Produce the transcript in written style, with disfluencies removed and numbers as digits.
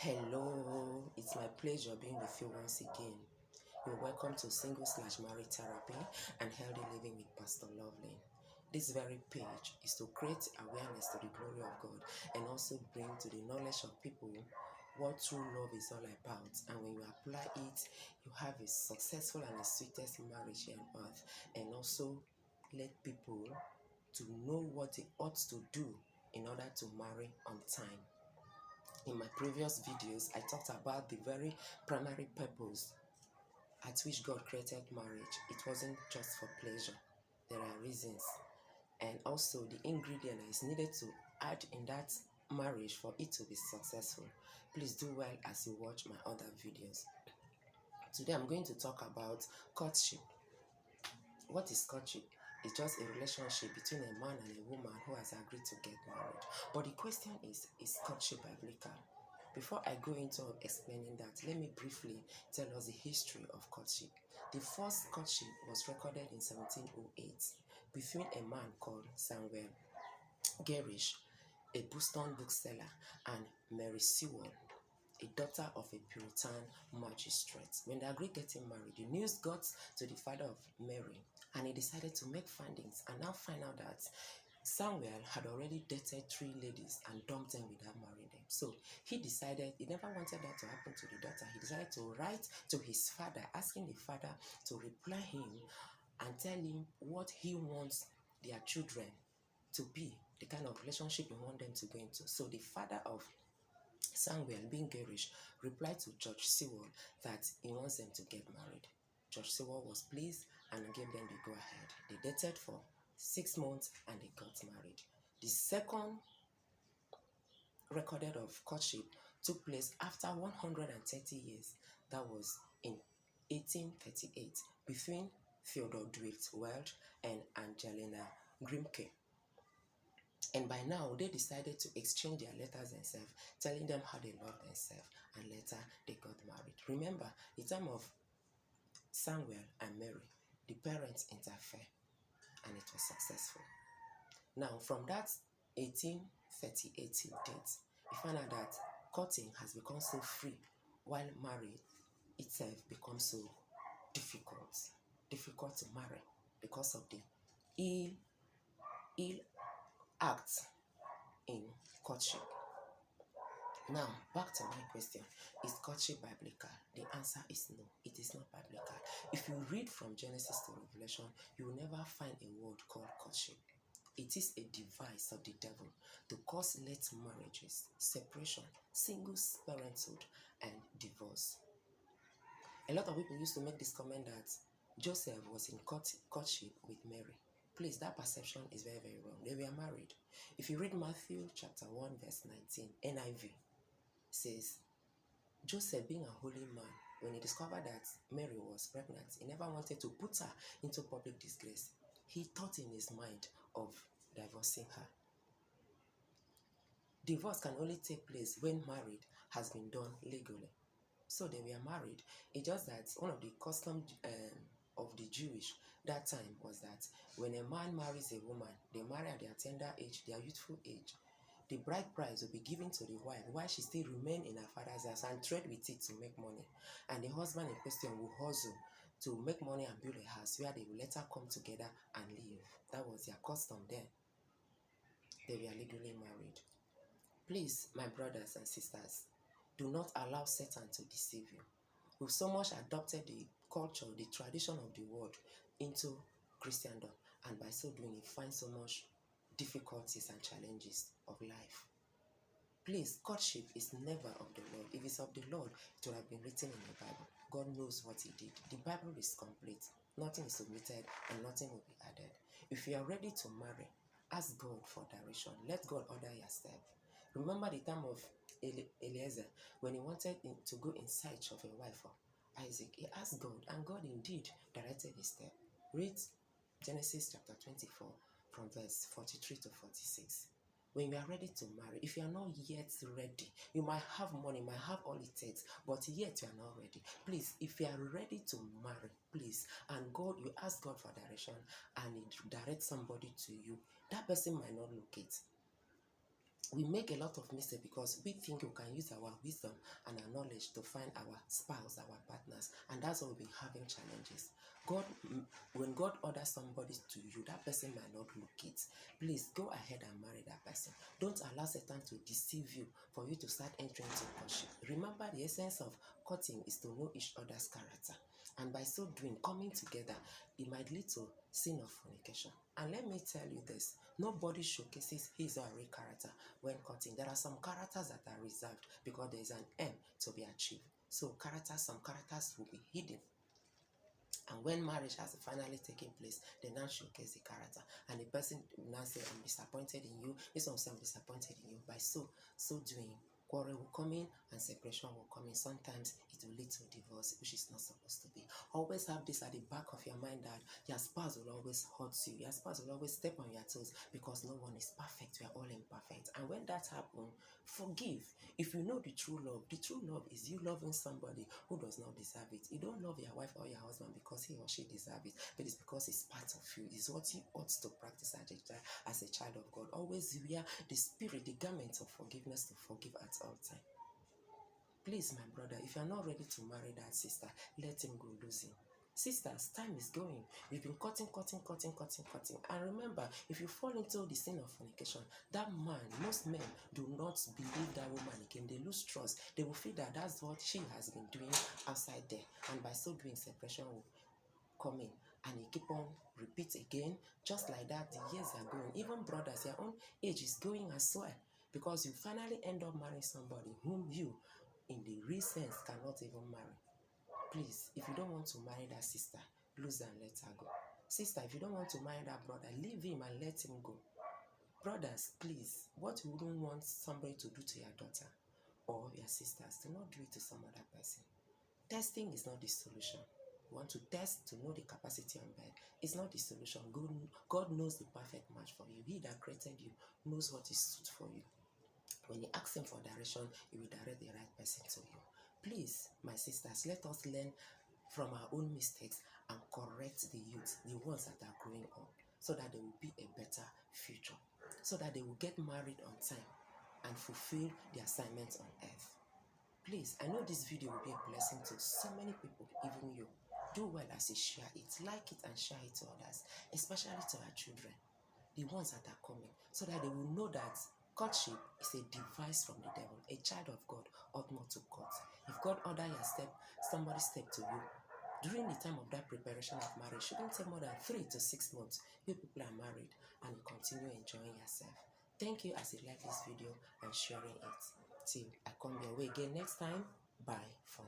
Hello, it's my pleasure being with you once again. You're welcome to Single/Married Therapy and Healthy Living with Pastor Loveling. This very page is to create awareness to the glory of God and also bring to the knowledge of people what true love is all about. And when you apply it, you have a successful and a sweetest marriage here on earth, and also let people to know what they ought to do in order to marry on time. In my previous videos, I talked about the very primary purpose at which God created marriage. It wasn't just for pleasure. There are reasons. And also the ingredient that is needed to add in that marriage for it to be successful. Please do well as you watch my other videos. Today I'm going to talk about courtship. What is courtship? It's just a relationship between a man and a woman who has agreed to get married. But the question is courtship biblical? Before I go into explaining that, let me briefly tell us the history of courtship. The first courtship was recorded in 1708 between a man called Samuel Garish, a Boston bookseller, and Mary Sewell, a daughter of a Puritan magistrate. When they agreed getting married, the news got to the father of Mary, and he decided to make findings and now find out that Samuel had already dated 3 ladies and dumped them without marrying them. So he decided, he never wanted that to happen to the daughter. He decided to write to his father, asking the father to reply him and tell him what he wants their children to be, the kind of relationship he wants them to go into. So the father of Samuel, being garish, replied to Judge Sewell that he wants them to get married. Judge Sewell was pleased and gave them the go-ahead. They dated for 6 months and they got married. The second recorded of courtship took place after 130 years. That was in 1838 between Theodore Dwight Welch and Angelina Grimke. And by now, they decided to exchange their letters themselves, telling them how they love themselves, and later they got married. Remember, the time of Samuel and Mary, the parents interfered, and it was successful. Now, from that 1838 date, we find out that courting has become so free, while marriage itself becomes so difficult to marry because of the ill acts in courtship. Now, back to my question. Is courtship biblical? The answer is no. It is not biblical. If you read from Genesis to Revelation, you will never find a word called courtship. It is a device of the devil to cause late marriages, separation, single parenthood, and divorce. A lot of people used to make this comment that Joseph was in courtship with Mary. Please, that perception is very, very wrong. They were married. If you read Matthew chapter 1, verse 19, NIV, says, Joseph, being a holy man, when he discovered that Mary was pregnant, he never wanted to put her into public disgrace. He thought in his mind of divorcing her. Divorce can only take place when marriage has been done legally. So they were married. It's just that one of the customs of the Jewish that time was that when a man marries a woman, they marry at their tender age, their youthful age. The bride price will be given to the wife while she still remains in her father's house and trade with it to make money. And the husband in question will hustle to make money and build a house where they will later come together and live. That was their custom then. They were legally married. Please, my brothers and sisters, do not allow Satan to deceive you. We've so much adopted the culture, the tradition of the world into Christendom, and by so doing, it finds so much difficulties and challenges of life. Please, courtship is never of the Lord. If it's of the Lord, it would have been written in the Bible. God knows what he did. The Bible is complete. Nothing is omitted and nothing will be added. If you are ready to marry, ask God for direction. Let God order your step. Remember the time of Eliezer, when he wanted to go in search of a wife for Isaac, he asked God, and God indeed directed his step. Read Genesis chapter 24 from verse 43 to 46. When you are ready to marry, if you are not yet ready, you might have money, might have all it takes, but yet you are not ready. Please, if you are ready to marry, please, and God, you ask God for direction, and he directs somebody to you, that person might not look it. we make a lot of mistakes because we think we can use our wisdom and our knowledge to find our spouse, our partners, and that's why we've been having challenges. When God orders somebody to you, that person might not look it. Please go ahead and marry that person. Don't allow Satan to deceive you for you to start entering into courtship. Remember, the essence of courting is to know each other's character, and by so doing, coming together, it might lead to sin of fornication. And let me tell you this, nobody showcases his or her character when courting. There are some characters that are reserved because there is an end to be achieved. So some characters will be hidden. And when marriage has finally taken place, they now showcase the character. And the person will now say, I'm disappointed in you. This one say, I'm disappointed in you. By so doing, quarrel will come in and separation will come in. Sometimes it will lead to divorce, which is not supposed to be. Always have this at the back of your mind that your spouse will always hurt you. Your spouse will always step on your toes because no one is perfect. We are all imperfect. And when that happens, forgive. If you know the true love is you loving somebody who does not deserve it. You don't love your wife or your husband because he or she deserves it, but it's because it's part of you. It's what you ought to practice as a child of God. Always wear the spirit, the garment of forgiveness to forgive at all times. Please, my brother, if you're not ready to marry that sister, let him go losing. Sisters, time is going. You've been cutting. And remember, if you fall into the sin of fornication, that man, most men do not believe that woman again. They lose trust. They will feel that that's what she has been doing outside there. And by so doing, separation will come in. And you keep on repeat again. Just like that, the years are going. Even brothers, your own age is going as well. Because you finally end up marrying somebody whom you, in the real sense, cannot even marry. Please, if you don't want to marry that sister, lose her and let her go. Sister, if you don't want to marry that brother, leave him and let him go. Brothers, please, what you wouldn't want somebody to do to your daughter or your sisters, do not do it to some other person. Testing is not the solution. You want to test to know the capacity on bed. It's not the solution. God knows the perfect match for you. He that created you knows what is suit for you. When you ask him for direction, he will direct the right person to you. Please, my sisters, let us learn from our own mistakes and correct the youth, the ones that are growing up, so that they will be a better future, so that they will get married on time and fulfill the assignments on earth. Please, I know this video will be a blessing to so many people, even you. Do well as you share it, like it and share it to others, especially to our children, the ones that are coming, so that they will know that courtship is a device from the devil. A child of God ought not to court. If God order somebody's step to you, during the time of that preparation of marriage, shouldn't take more than 3 to 6 months. You people are married and you continue enjoying yourself. Thank you as you like this video and sharing it. Till I come your way again next time. Bye for